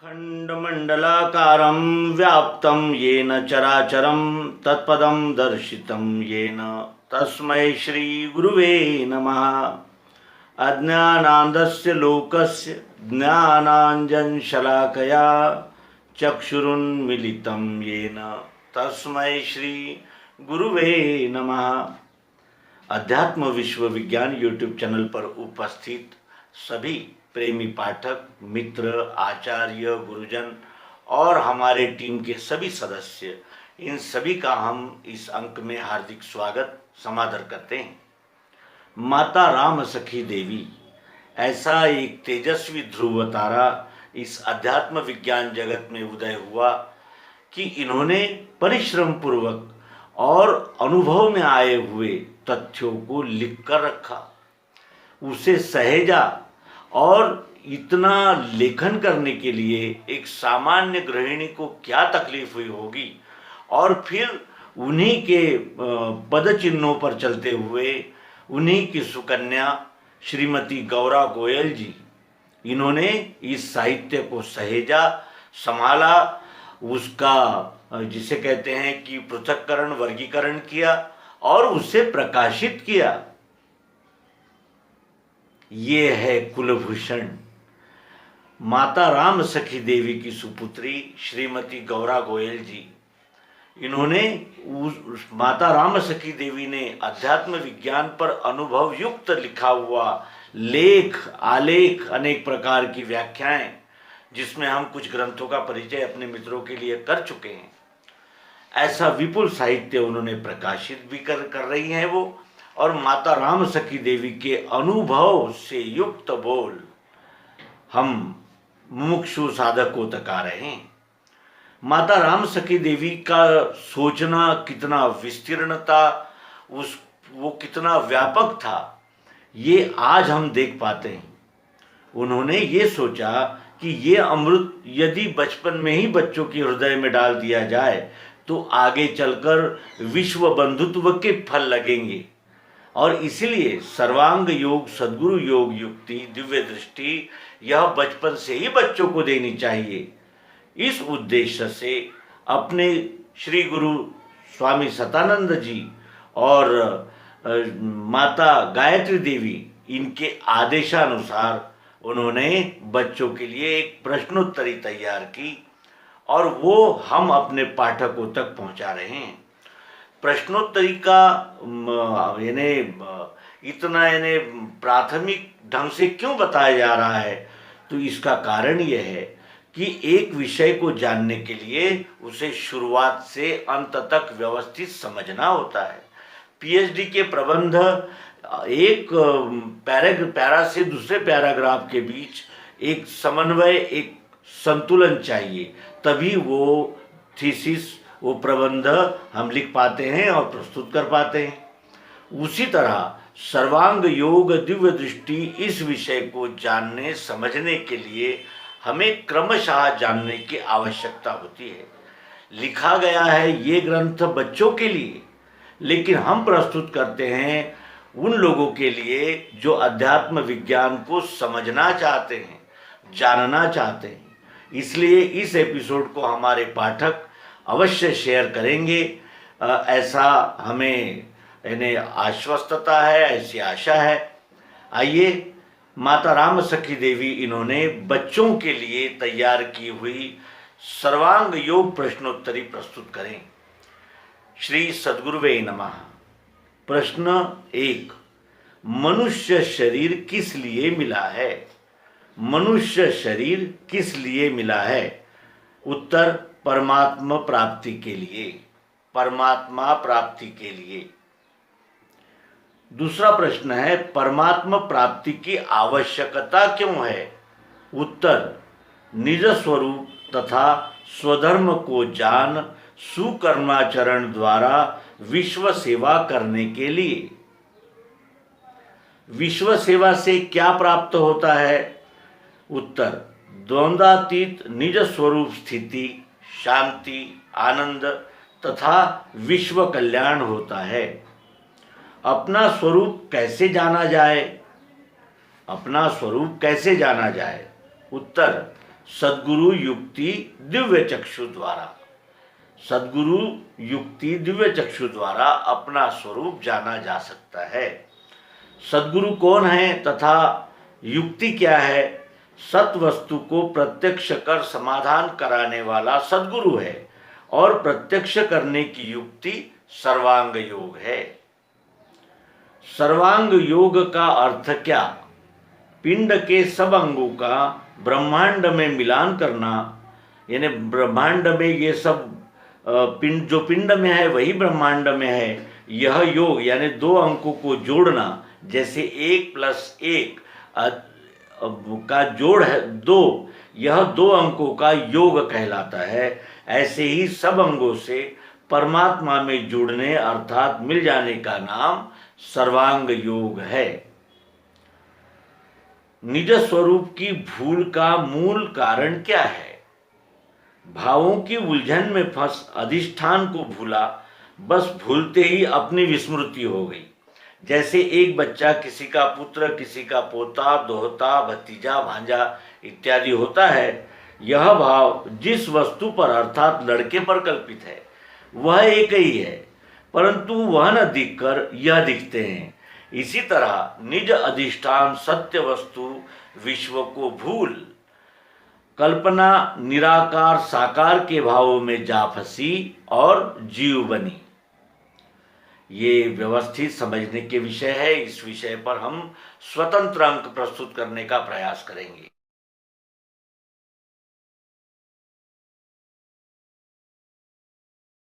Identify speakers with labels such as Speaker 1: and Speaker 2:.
Speaker 1: खण्डमण्डलाकारं व्याप्तं येन चराचरं तत्पदं दर्शितं येन तस्मै श्रीगुरुवे नमः। अज्ञानान्धस्य लोकस्य ज्ञानाञ्जनशलाकया चक्षुरुन्मीलितं येन तस्मै श्रीगुरुवे नमः। अध्यात्म विश्व विज्ञान यूट्यूब चैनल पर उपस्थित सभी प्रेमी पाठक मित्र आचार्य गुरुजन और हमारे टीम के सभी सदस्य, इन सभी का हम इस अंक में हार्दिक स्वागत समादर करते हैं। माता राम सखी देवी ऐसा एक तेजस्वी ध्रुव तारा इस अध्यात्म विज्ञान जगत में उदय हुआ कि इन्होंने परिश्रम पूर्वक और अनुभव में आए हुए तथ्यों को लिख कर रखा, उसे सहेजा और इतना लेखन करने के लिए एक सामान्य गृहिणी को क्या तकलीफ हुई होगी। और फिर उन्हीं के पद चिन्हों पर चलते हुए उन्हीं की सुकन्या श्रीमती गौरा गोयल जी, इन्होंने इस साहित्य को सहेजा, संभाला, उसका जिसे कहते हैं कि पृथक्करण वर्गीकरण किया और उसे प्रकाशित किया। ये है कुलभूषण माता राम सखी देवी की सुपुत्री श्रीमती गौरा गोयल जी। इन्होंने उस माता राम सखी देवी ने अध्यात्म विज्ञान पर अनुभव युक्त लिखा हुआ लेख आलेख अनेक प्रकार की व्याख्याएं, जिसमें हम कुछ ग्रंथों का परिचय अपने मित्रों के लिए कर चुके हैं, ऐसा विपुल साहित्य उन्होंने प्रकाशित भी कर रही हैं वो। और माता राम सखी देवी के अनुभव से युक्त बोल हम मुमुक्षु साधकों तक आ रहे हैं। माता राम सखी देवी का सोचना कितना विस्तीर्ण था, वो कितना व्यापक था, ये आज हम देख पाते हैं। उन्होंने ये सोचा कि ये अमृत यदि बचपन में ही बच्चों के हृदय में डाल दिया जाए तो आगे चलकर विश्व बंधुत्व के फल लगेंगे। और इसलिए सर्वांग योग, सद्गुरु योग युक्ति, दिव्य दृष्टि यह बचपन से ही बच्चों को देनी चाहिए। इस उद्देश्य से अपने श्री गुरु स्वामी सतानंद जी और माता गायत्री देवी, इनके आदेशानुसार उन्होंने बच्चों के लिए एक प्रश्नोत्तरी तैयार की और वो हम अपने पाठकों तक पहुंचा रहे हैं। प्रश्नोत्तरी का इतना प्राथमिक ढंग से क्यों बताया जा रहा है, तो इसका कारण यह है कि एक विषय को जानने के लिए उसे शुरुआत से अंत तक व्यवस्थित समझना होता है। पीएचडी के प्रबंध एक पैरा से दूसरे पैराग्राफ के बीच एक समन्वय, एक संतुलन चाहिए, तभी वो थीसिस, वो प्रबंध हम लिख पाते हैं और प्रस्तुत कर पाते हैं। उसी तरह सर्वांग योग दिव्य दृष्टि, इस विषय को जानने समझने के लिए हमें क्रमशः जानने की आवश्यकता होती है। लिखा गया है ये ग्रंथ बच्चों के लिए, लेकिन हम प्रस्तुत करते हैं उन लोगों के लिए जो अध्यात्म विज्ञान को समझना चाहते हैं, जानना चाहते हैं। इसलिए इस एपिसोड को हमारे पाठक अवश्य शेयर करेंगे, ऐसा हमें आश्वस्तता है, ऐसी आशा है। आइए, माता राम सखी देवी इन्होंने बच्चों के लिए तैयार की हुई सर्वांग योग प्रश्नोत्तरी प्रस्तुत करें। श्री सद्गुरुवे नमः। प्रश्न 1, मनुष्य शरीर किस लिए मिला है? मनुष्य शरीर किस लिए मिला है? उत्तर, परमात्मा प्राप्ति के लिए, परमात्मा प्राप्ति के लिए। दूसरा प्रश्न है, परमात्मा प्राप्ति की आवश्यकता क्यों है? उत्तर, निज स्वरूप तथा स्वधर्म को जान सुकर्माचरण द्वारा विश्व सेवा करने के लिए। विश्व सेवा से क्या प्राप्त होता है? उत्तर, द्वंद्वातीत निज स्वरूप स्थिति, शांति, आनंद तथा विश्व कल्याण होता है। अपना स्वरूप कैसे जाना जाए? अपना स्वरूप कैसे जाना जाए? उत्तर, सद्गुरु युक्ति दिव्य चक्षु द्वारा। सद्गुरु युक्ति दिव्य चक्षु द्वारा अपना स्वरूप जाना जा सकता है। सद्गुरु कौन है तथा युक्ति क्या है? सत वस्तु को प्रत्यक्ष कर समाधान कराने वाला सद्गुरु है और प्रत्यक्ष करने की युक्ति सर्वांग योग है। सर्वांग योग का अर्थ क्या? पिंड के सब अंगों का ब्रह्मांड में मिलान करना, यानी ब्रह्मांड में ये सब पिंड, जो पिंड में है वही ब्रह्मांड में है। यह योग यानी दो अंकों को जोड़ना, जैसे 1+1 का जोड़ है 2, यह दो अंकों का योग कहलाता है। ऐसे ही सब अंगों से परमात्मा में जुड़ने अर्थात मिल जाने का नाम सर्वांग योग है। निज स्वरूप की भूल का मूल कारण क्या है? भावों की उलझन में फंस अधिष्ठान को भूला, बस भूलते ही अपनी विस्मृति हो गई। जैसे एक बच्चा किसी का पुत्र, किसी का पोता, दोहता, भतीजा, भांजा इत्यादि होता है। यह भाव जिस वस्तु पर अर्थात लड़के पर कल्पित है वह एक ही है, परंतु वह न दिखकर यह दिखते हैं। इसी तरह निज अधिष्ठान सत्य वस्तु विश्व को भूल कल्पना निराकार साकार के भावों में जा फंसी और जीव बनी। ये व्यवस्थित समझने के विषय है। इस विषय पर हम स्वतंत्र अंक प्रस्तुत करने का प्रयास करेंगे।